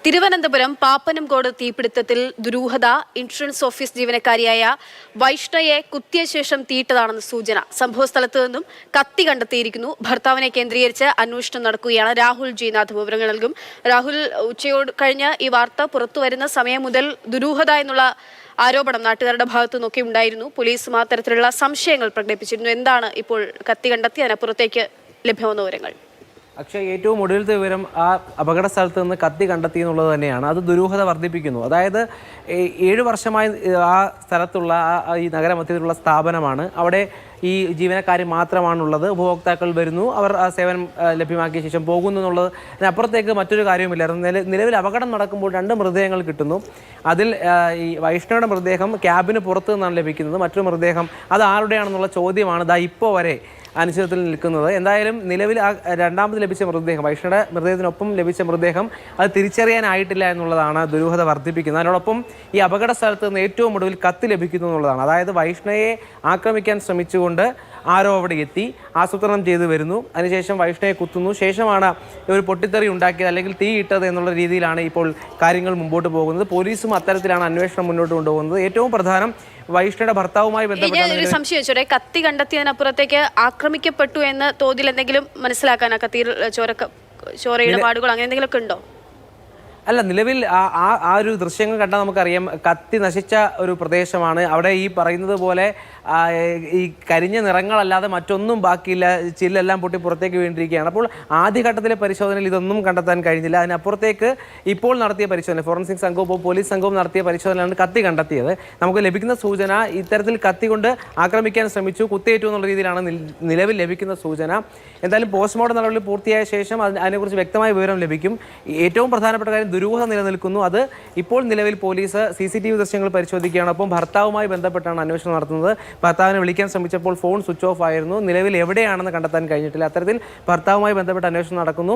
തിരുവനന്തപുരം പാപ്പനംകോട് തീപിടുത്തത്തിൽ ദുരൂഹത insurance office ജീവനക്കാരിയായ വൈഷ്ണയെ കുത്തിയ ശേഷം തീയിട്ടതാണെന്ന് സൂചന. സംഭവസ്ഥലത്ത് നിന്നും കത്തി കണ്ടെത്തിയിരിക്കുന്നു. ഭർത്താവിനെ കേന്ദ്രീകരിച്ച് അന്വേഷണം നടക്കുകയാണ്. രാഹുൽ ജിനാഥ് വിവരങ്ങൾ നൽകും. രാഹുൽ, ഉച്ചയോട് കഴിഞ്ഞ് ഈ വാർത്ത പുറത്തുവരുന്ന സമയം മുതൽ ദുരൂഹത എന്നുള്ള ആരോപണം നാട്ടുകാരുടെ ഭാഗത്തു നിന്നൊക്കെ ഉണ്ടായിരുന്നു. പോലീസും ആ തരത്തിലുള്ള സംശയങ്ങൾ പ്രകടിപ്പിച്ചിരുന്നു. എന്താണ് ഇപ്പോൾ കത്തി കണ്ടെത്തി അതിനപ്പുറത്തേക്ക് ലഭ്യമാകുന്ന വിവരങ്ങൾ? അക്ഷയ്, ഏറ്റവും ഒടുവിലത്തെ വിവരം ആ അപകട സ്ഥലത്ത് നിന്ന് കത്തി കണ്ടെത്തി എന്നുള്ളത് തന്നെയാണ്. അത് ദുരൂഹത വർദ്ധിപ്പിക്കുന്നു. അതായത് 7 വർഷമായി ആ സ്ഥലത്തുള്ള ഈ നഗരമധ്യത്തിലുള്ള സ്ഥാപനമാണ്. അവിടെ ഈ ജീവനക്കാർ മാത്രമാണുള്ളത്. ഉപഭോക്താക്കൾ വരുന്നു, അവർ ആ സേവനം ലഭ്യമാക്കിയ ശേഷം പോകുന്നു എന്നുള്ളത്. അതിനപ്പുറത്തേക്ക് മറ്റൊരു കാര്യവുമില്ലായിരുന്നു. നിലവിൽ അപകടം നടക്കുമ്പോൾ 2 മൃതദേഹങ്ങൾ കിട്ടുന്നു. അതിൽ ഈ വൈഷ്ണവയുടെ മൃതദേഹം ക്യാബിന് പുറത്തു നിന്നാണ് ലഭിക്കുന്നത്. മറ്റൊരു മൃതദേഹം അത് ആരുടെയാണെന്നുള്ള ചോദ്യമാണ് ഇപ്പോൾ വരെ അനിശ്ചിതത്വത്തിൽ നിൽക്കുന്നത്. എന്തായാലും നിലവിൽ ആ രണ്ടാമത് ലഭിച്ച മൃതദേഹം, വൈഷ്ണയുടെ മൃതദേഹത്തിനൊപ്പം ലഭിച്ച മൃതദേഹം, അത് തിരിച്ചറിയാനായിട്ടില്ല എന്നുള്ളതാണ് ദുരൂഹത വർദ്ധിപ്പിക്കുന്നത്. അതിനോടൊപ്പം ഈ അപകട സ്ഥലത്ത് നിന്ന് ഏറ്റവും ഒടുവിൽ കത്ത് ലഭിക്കുന്നു എന്നുള്ളതാണ്. അതായത് വൈഷ്ണയെ ആക്രമിക്കാൻ ശ്രമിച്ചുകൊണ്ട് ആരോ അവിടെ എത്തി ആസൂത്രണം ചെയ്തു വരുന്നു. അതിനുശേഷം വൈഷ്ണയെ കുത്തുന്നു. ശേഷമാണ് ഒരു പൊട്ടിത്തെറി ഉണ്ടാക്കിയത് അല്ലെങ്കിൽ തീ ഇട്ടത് എന്നുള്ള രീതിയിലാണ് ഇപ്പോൾ കാര്യങ്ങൾ മുമ്പോട്ട് പോകുന്നത്. പോലീസും അത്തരത്തിലാണ് അന്വേഷണം മുന്നോട്ട് കൊണ്ടുപോകുന്നത്. ഏറ്റവും പ്രധാനം വൈഷ്ണയുടെ ഭർത്താവുമായി ബന്ധപ്പെട്ട സംശയം, കത്തി കണ്ടെത്തിയതിനപ്പുറത്തേക്ക് ആക്രമിക്കപ്പെട്ടു എന്ന തോതിൽ എന്തെങ്കിലും മനസ്സിലാക്കാനോ? കത്തിയിൽ ചോരയുടെ പാടുകൾ അങ്ങനെ എന്തെങ്കിലും ഒക്കെ ഉണ്ടോ? അല്ല, നിലവിൽ ആ ഒരു ദൃശ്യങ്ങൾ കണ്ടാൽ നമുക്കറിയാം കത്തി നശിച്ച ഒരു പ്രദേശമാണ്. അവിടെ ഈ പറയുന്നത് പോലെ ഈ കരിഞ്ഞ നിറങ്ങളല്ലാതെ മറ്റൊന്നും ബാക്കിയില്ല. ചില്ലെല്ലാം പൊട്ടി പുറത്തേക്ക് വീണ്ടിരിക്കുകയാണ്. അപ്പോൾ ആദ്യഘട്ടത്തിലെ പരിശോധനയിൽ ഇതൊന്നും കണ്ടെത്താൻ കഴിഞ്ഞില്ല. അതിനപ്പുറത്തേക്ക് ഇപ്പോൾ നടത്തിയ പരിശോധന, ഫോറൻസിക് സംഘവും പോലീസ് സംഘവും നടത്തിയ പരിശോധനയാണ് കത്തി കണ്ടെത്തിയത്. നമുക്ക് ലഭിക്കുന്ന സൂചന ഇത്തരത്തിൽ കത്തി കൊണ്ട് ആക്രമിക്കാൻ ശ്രമിച്ചു, കുത്തേറ്റു എന്നുള്ള രീതിയിലാണ് നിലവിൽ ലഭിക്കുന്ന സൂചന. എന്തായാലും പോസ്റ്റ്മോർട്ടം നടപടി പൂർത്തിയായ ശേഷം അതിനെക്കുറിച്ച് വ്യക്തമായ വിവരം ലഭിക്കും. ഏറ്റവും പ്രധാനപ്പെട്ട കാര്യം, ദുരൂഹത നിലനിൽക്കുന്നു. അത് ഇപ്പോൾ നിലവിൽ പോലീസ് CCTV ദൃശ്യങ്ങൾ പരിശോധിക്കുകയാണ്. ഒപ്പം ഭർത്താവുമായി ബന്ധപ്പെട്ടാണ് അന്വേഷണം നടത്തുന്നത്. ഭർത്താവിനെ വിളിക്കാൻ ശ്രമിച്ചപ്പോൾ ഫോൺ സ്വിച്ച് ഓഫ് ആയിരുന്നു. നിലവിൽ എവിടെയാണെന്ന് കണ്ടെത്താൻ കഴിഞ്ഞിട്ടില്ല. അത്തരത്തിൽ ഭർത്താവുമായി ബന്ധപ്പെട്ട അന്വേഷണം നടക്കുന്നു.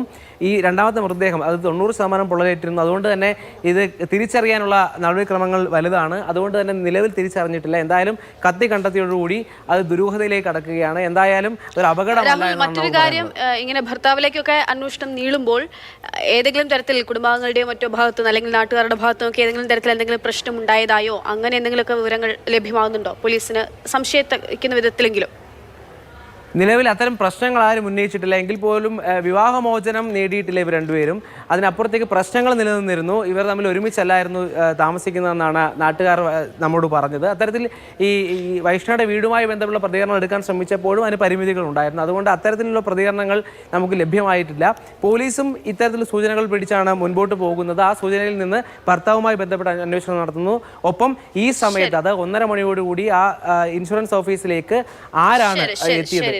ഈ രണ്ടാമത്തെ മൃതദേഹം അത് 90% പൊള്ളലേറ്റിരുന്നു. അതുകൊണ്ട് തന്നെ ഇത് തിരിച്ചറിയാനുള്ള നടപടിക്രമങ്ങൾ വലുതാണ്. അതുകൊണ്ട് തന്നെ നിലവിൽ തിരിച്ചറിഞ്ഞിട്ടില്ല. എന്തായാലും കത്തി കണ്ടെത്തിയോടുകൂടി അത് ദുരൂഹതയിലേക്ക് കടക്കുകയാണ്. എന്തായാലും ഒരു അപകടമല്ല. മറ്റൊരു കാര്യം, ഇങ്ങനെ ഭർത്താവിലേക്കൊക്കെ അന്വേഷണം നീളുമ്പോൾ ഏതെങ്കിലും തരത്തിൽ കുടുംബാംഗങ്ങളുടെയോ മറ്റോ ഭാഗത്തു നിന്ന് അല്ലെങ്കിൽ നാട്ടുകാരുടെ ഭാഗത്തു നിന്നൊക്കെ ഏതെങ്കിലും തരത്തിൽ എന്തെങ്കിലും പ്രശ്നം ഉണ്ടായതായോ അങ്ങനെ എന്തെങ്കിലുമൊക്കെ വിവരങ്ങൾ ലഭ്യമാകുന്നുണ്ടോ പോലീസിന്, സംശയിക്കുന്ന വിധത്തിലെങ്കിലും? നിലവിൽ അത്തരം പ്രശ്നങ്ങൾ ആരും ഉന്നയിച്ചിട്ടില്ല. എങ്കിൽ പോലും വിവാഹമോചനം നേടിയിട്ടില്ല ഇവർ രണ്ടുപേരും. അതിനപ്പുറത്തേക്ക് പ്രശ്നങ്ങൾ നിലനിന്നിരുന്നു. ഇവർ തമ്മിൽ ഒരുമിച്ചല്ലായിരുന്നു താമസിക്കുന്നതെന്നാണ് നാട്ടുകാർ നമ്മോട് പറഞ്ഞത്. അത്തരത്തിൽ ഈ വൈഷ്ണയുടെ വീടുമായി ബന്ധപ്പെട്ട പ്രതികരണം എടുക്കാൻ ശ്രമിച്ചപ്പോഴും അതിന് പരിമിതികൾ ഉണ്ടായിരുന്നു. അതുകൊണ്ട് അത്തരത്തിലുള്ള പ്രതികരണങ്ങൾ നമുക്ക് ലഭ്യമായിട്ടില്ല. പോലീസും ഇത്തരത്തിലുള്ള സൂചനകൾ പിടിച്ചാണ് മുൻപോട്ട് പോകുന്നത്. ആ സൂചനയിൽ നിന്ന് ഭർത്താവുമായി ബന്ധപ്പെട്ട അന്വേഷണം നടത്തുന്നു. ഒപ്പം ഈ സമയത്ത് അത് 1:30 മണിയോടുകൂടി ആ ഇൻഷുറൻസ് ഓഫീസിലേക്ക് ആരാണ് എത്തിയത്